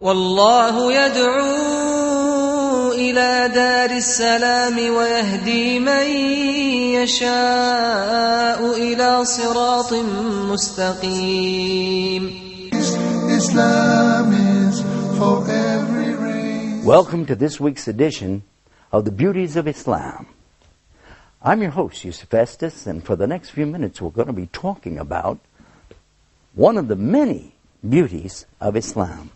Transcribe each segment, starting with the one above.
والله يدعو إلى دار السلام ويهدي من يشاء إلى صراط مستقيم. Islam is for every race. Welcome to this week's edition of the Beauties of Islam. I'm your host, Yusuf Estes, and for the next few minutes we're going to be talking about one of the many beauties of Islam.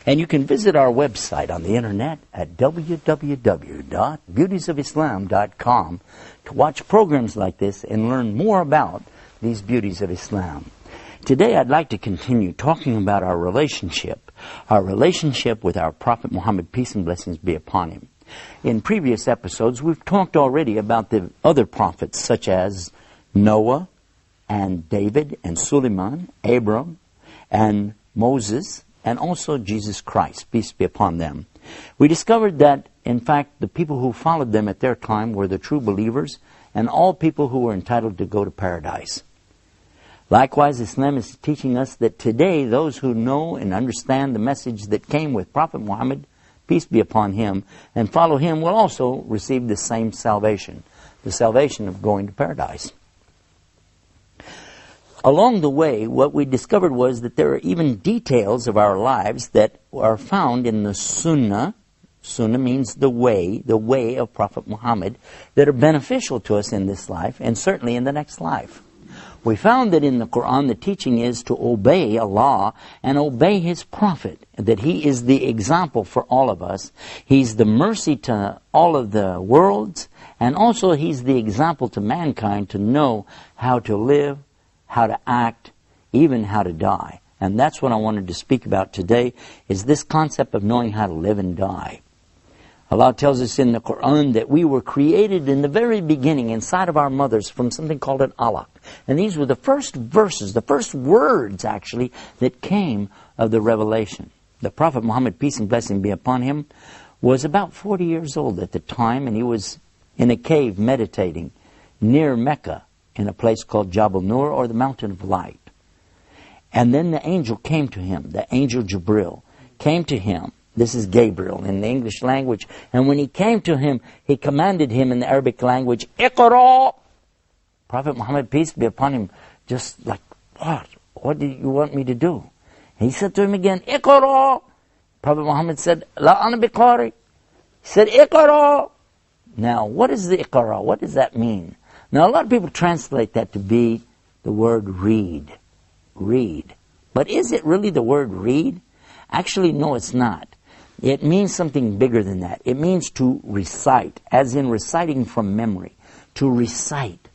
And you can visit our website on the internet at www.beautiesofislam.com to watch programs like this and learn more about these beauties of Islam. Today I'd like to continue talking about our relationship with our Prophet Muhammad, peace and blessings be upon him. In previous episodes we've talked already about the other prophets such as Noah and David and Suleiman, Abram and Moses, and also Jesus Christ, peace be upon them. We discovered that, in fact, the people who followed them at their time were the true believers and all people who were entitled to go to paradise. Likewise, Islam is teaching us that today those who know and understand the message that came with Prophet Muhammad, peace be upon him, and follow him will also receive the same salvation, the salvation of going to paradise. Along the way, what we discovered was that there are even details of our lives that are found in the Sunnah. Sunnah means the way of Prophet Muhammad, that are beneficial to us in this life and certainly in the next life. We found that in the Quran the teaching is to obey Allah and obey His Prophet, that He is the example for all of us. He's the mercy to all of the worlds, and also He's the example to mankind to know how to live, how to act, even how to die. And that's what I wanted to speak about today, is this concept of knowing how to live and die. Allah tells us in the Quran that we were created in the very beginning inside of our mothers from something called an alaq. And these were the first verses, the first words actually, that came of the revelation. The Prophet Muhammad, peace and blessing be upon him, was about 40 years old at the time, and he was in a cave meditating near Mecca, in a place called Jabal Nur, or the Mountain of Light. And then the angel came to him, the angel Jibril came to him. This is Gabriel in the English language. And when he came to him, he commanded him in the Arabic language, Iqra! Prophet Muhammad, peace be upon him, just like, what? What do you want me to do? And he said to him again, Iqra! Prophet Muhammad said, La ana biqari. He said, Iqra! Now, what is the Iqra? What does that mean? Now, a lot of people translate that to be the word read. Read. But is it really the word read? Actually, no, it's not. It means something bigger than that. It means to recite, as in reciting from memory. To recite.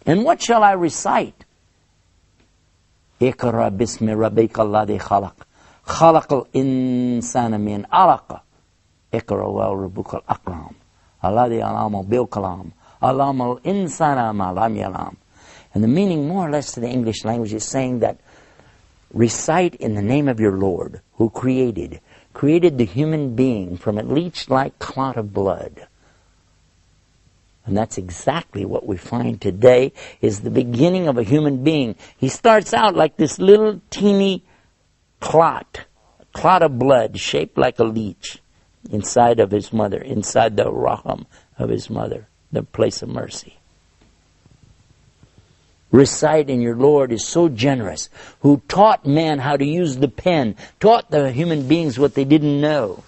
And what shall I recite? Iqra bismi rabbika alladhi khalaq. Khalaqal insana min alaqa. Iqra wa rabbuka al-akram. Alladhi alama bil kalam. Alamal insana ma lam yalam. And the meaning more or less to the English language is saying that recite in the name of your Lord, who created the human being from a leech-like clot of blood. And that's exactly what we find today is the beginning of a human being. He starts out like this little teeny clot of blood shaped like a leech inside of his mother, inside the raham of his mother, the place of mercy. Recite in your Lord is so generous, who taught man how to use the pen, taught the human beings what they didn't know.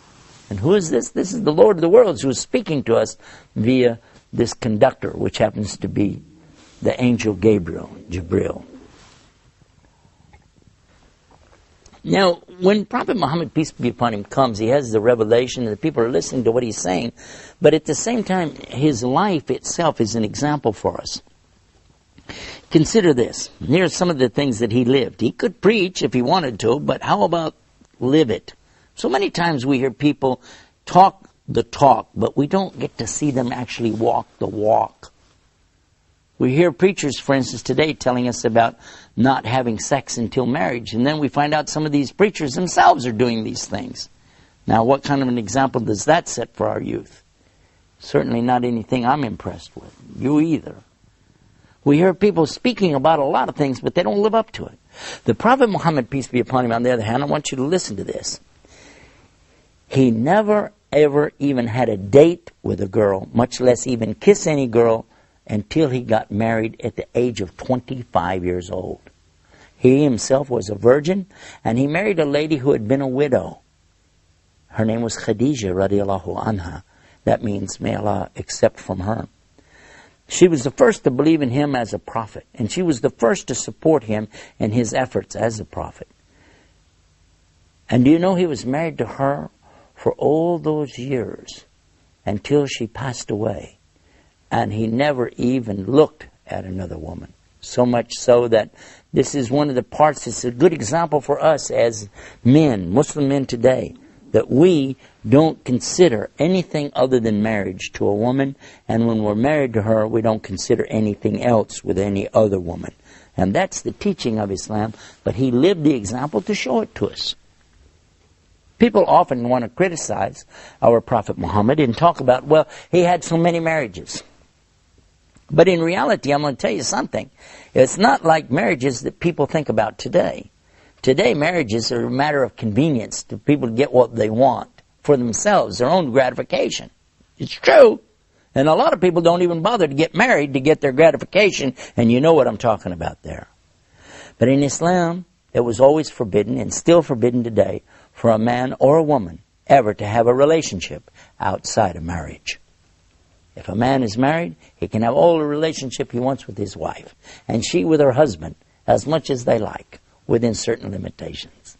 And who is this? This is the Lord of the worlds who is speaking to us via this conductor, which happens to be the angel Gabriel, Jibril. Now, when Prophet Muhammad, peace be upon him, comes, he has the revelation and the people are listening to what he's saying, but at the same time, his life itself is an example for us. Consider this. Here are some of the things that he lived. He could preach if he wanted to, but how about live it? So many times we hear people talk the talk, but we don't get to see them actually walk the walk. We hear preachers, for instance, today telling us about not having sex until marriage, and then we find out some of these preachers themselves are doing these things. Now, what kind of an example does that set for our youth? Certainly not anything I'm impressed with. You either. We hear people speaking about a lot of things, but they don't live up to it. The Prophet Muhammad, peace be upon him, on the other hand, I want you to listen to this. He never, ever even had a date with a girl, much less even kiss any girl, until he got married at the age of 25 years old. He himself was a virgin, and he married a lady who had been a widow. Her name was Khadija radiallahu anha. That means, may Allah accept from her. She was the first to believe in him as a prophet, and she was the first to support him in his efforts as a prophet. And do you know he was married to her for all those years until she passed away, and he never even looked at another woman. So much so that this is one of the parts, it's a good example for us as men, Muslim men today, that we don't consider anything other than marriage to a woman, and when we're married to her, we don't consider anything else with any other woman. And that's the teaching of Islam, but he lived the example to show it to us. People often want to criticize our Prophet Muhammad and talk about, well, he had so many marriages. But in reality, I'm going to tell you something. It's not like marriages that people think about today. Today, marriages are a matter of convenience to people to get what they want for themselves, their own gratification. It's true. And a lot of people don't even bother to get married to get their gratification, and you know what I'm talking about there. But in Islam, it was always forbidden, and still forbidden today, for a man or a woman ever to have a relationship outside of marriage. If a man is married, he can have all the relationship he wants with his wife, and she with her husband, as much as they like, within certain limitations.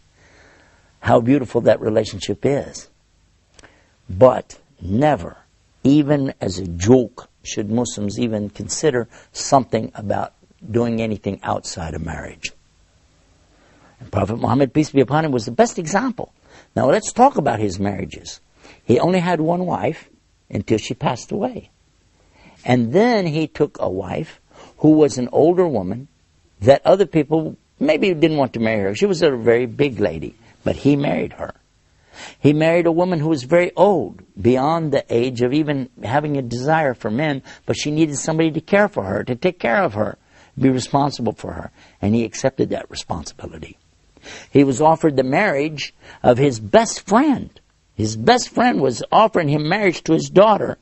How beautiful that relationship is. But never, even as a joke, should Muslims even consider something about doing anything outside of marriage. And Prophet Muhammad, peace be upon him, was the best example. Now let's talk about his marriages. He only had one wife until she passed away. And then he took a wife who was an older woman that other people maybe didn't want to marry her. She was a very big lady, but he married her. He married a woman who was very old, beyond the age of even having a desire for men, but she needed somebody to care for her, to take care of her, be responsible for her. And he accepted that responsibility. He was offered the marriage of his best friend. His best friend was offering him marriage to his daughter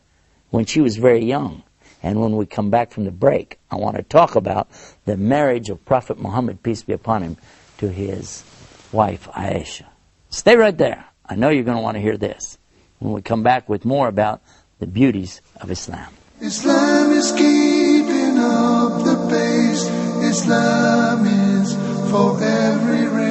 when she was very young. And when we come back from the break, I want to talk about the marriage of Prophet Muhammad, peace be upon him, to his wife Aisha. Stay right there. I know you're going to want to hear this when we come back with more about the beauties of Islam. Islam is keeping up the pace. Islam is for every race.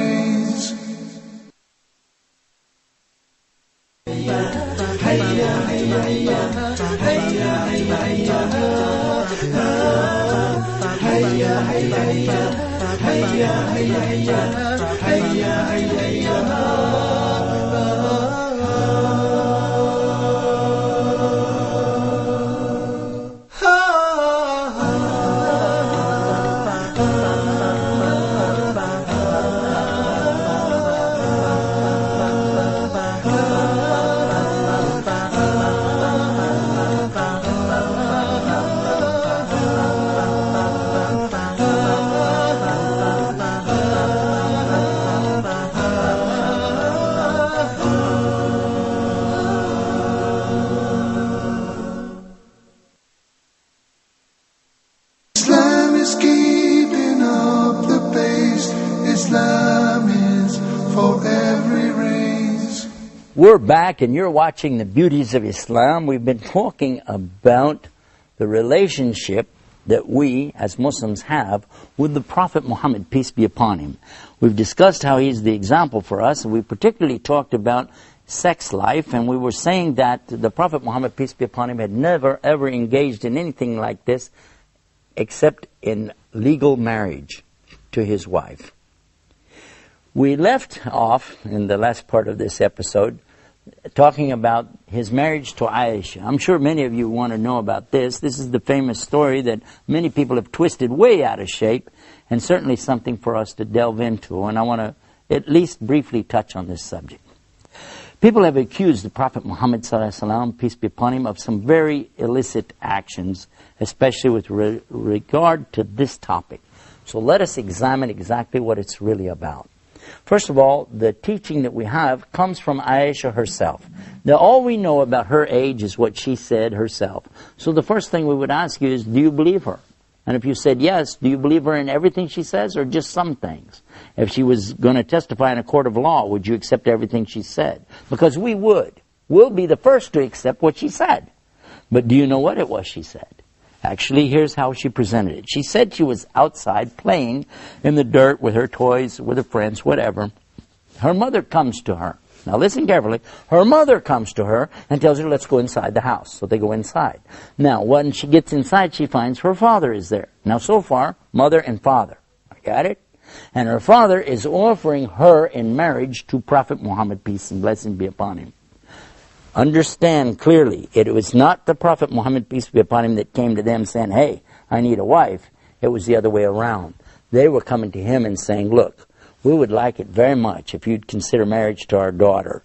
Islam is keeping up the pace. Islam is for every race. We're back and you're watching the Beauties of Islam. We've been talking about the relationship that we as Muslims have with the Prophet Muhammad, peace be upon him. We've discussed how he's the example for us, and we particularly talked about sex life, and we were saying that the Prophet Muhammad, peace be upon him, had never ever engaged in anything like this except in legal marriage to his wife. We left off in the last part of this episode talking about his marriage to Aisha. I'm sure many of you want to know about this. This is the famous story that many people have twisted way out of shape, and certainly something for us to delve into, and I want to at least briefly touch on this subject. People have accused the Prophet Muhammad ﷺ, peace be upon him, of some very illicit actions, especially with regard to this topic. So let us examine exactly what it's really about. First of all, the teaching that we have comes from Aisha herself. Now, all we know about her age is what she said herself. So the first thing we would ask you is, do you believe her? And if you said yes, do you believe her in everything she says or just some things? If she was going to testify in a court of law, would you accept everything she said? Because we would. We'll be the first to accept what she said. But do you know what it was she said? Actually, here's how she presented it. She said she was outside playing in the dirt with her toys, with her friends, whatever. Her mother comes to her. Now listen carefully. Her mother comes to her and tells her, let's go inside the house. So they go inside. Now, when she gets inside, she finds her father is there. Now, so far, mother and father. Got it? And her father is offering her in marriage to Prophet Muhammad, peace and blessing be upon him. Understand clearly, it was not the Prophet Muhammad, peace be upon him, that came to them saying, hey, I need a wife. It was the other way around. They were coming to him and saying, look, we would like it very much if you'd consider marriage to our daughter.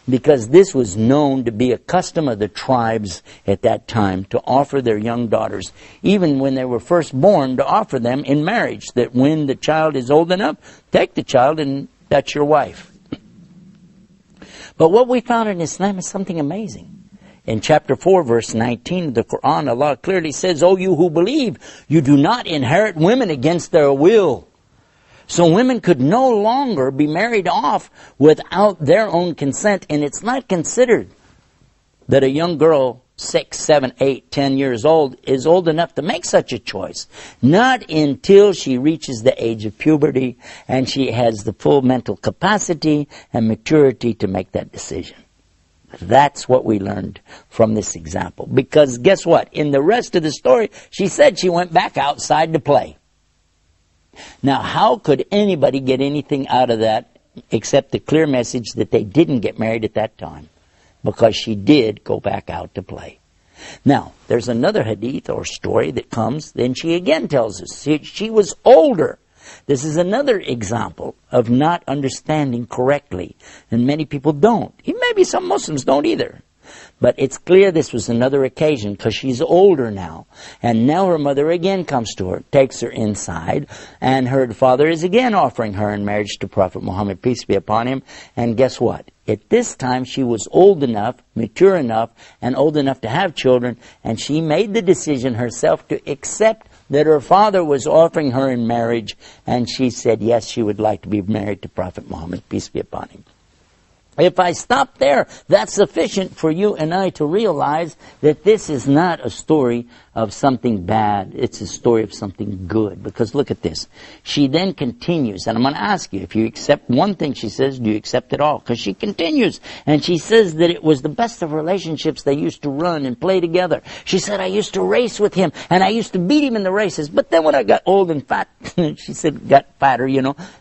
Because this was known to be a custom of the tribes at that time to offer their young daughters, even when they were first born, to offer them in marriage. That when the child is old enough, take the child and that's your wife. But what we found in Islam is something amazing. In chapter 4, verse 19 of the Quran, Allah clearly says, O you who believe, you do not inherit women against their will. So women could no longer be married off without their own consent, and it's not considered that a young girl, 6, 7, 8, 10 years old, is old enough to make such a choice. Not until she reaches the age of puberty and she has the full mental capacity and maturity to make that decision. That's what we learned from this example. Because guess what? In the rest of the story, she said she went back outside to play. Now, how could anybody get anything out of that except the clear message that they didn't get married at that time? Because she did go back out to play. Now, there's another hadith or story that comes, then she again tells us she was older. This is another example of not understanding correctly, and many people don't. Maybe some Muslims don't either. But it's clear this was another occasion because she's older now. And now her mother again comes to her, takes her inside, and her father is again offering her in marriage to Prophet Muhammad, peace be upon him. And guess what? At this time she was old enough, mature enough, and old enough to have children, and she made the decision herself to accept that her father was offering her in marriage, and she said yes, she would like to be married to Prophet Muhammad, peace be upon him. If I stop there, that's sufficient for you and I to realize that this is not a story of something bad. It's a story of something good. Because look at this. She then continues, and I'm going to ask you, if you accept one thing she says, do you accept it all? Because she continues, and she says that it was the best of relationships. They used to run and play together. She said, I used to race with him, and I used to beat him in the races. But then when I got old and fat, she said, got fatter,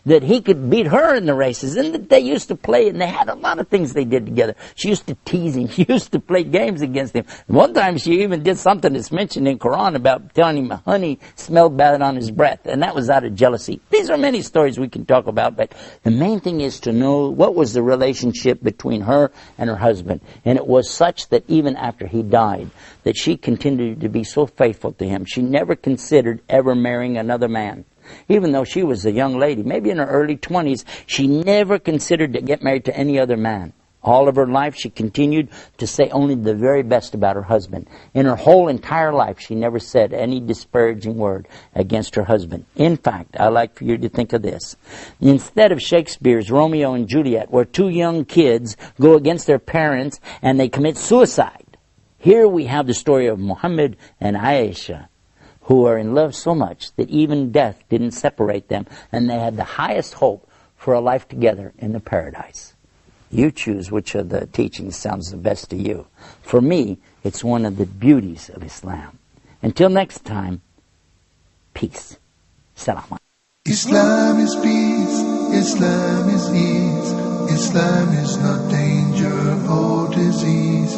that he could beat her in the races. And that they used to play, and they had a lot of things they did together. She used to tease him. She used to play games against him. One time she even did something that's mentioned in Quran about telling him honey smelled bad on his breath, and that was out of jealousy. These are many stories we can talk about, but the main thing is to know what was the relationship between her and her husband. And it was such that even after he died, that she continued to be so faithful to him. She never considered ever marrying another man. Even though she was a young lady, maybe in her early 20s, she never considered to get married to any other man. All of her life, she continued to say only the very best about her husband. In her whole entire life, she never said any disparaging word against her husband. In fact, I like for you to think of this. Instead of Shakespeare's Romeo and Juliet, where two young kids go against their parents and they commit suicide, here we have the story of Muhammad and Aisha, who are in love so much that even death didn't separate them, and they had the highest hope for a life together in the paradise. You choose which of the teachings sounds the best to you. For me, it's one of the beauties of Islam. Until next time, peace. Salam. Islam is peace, Islam is ease, Islam is not danger or disease.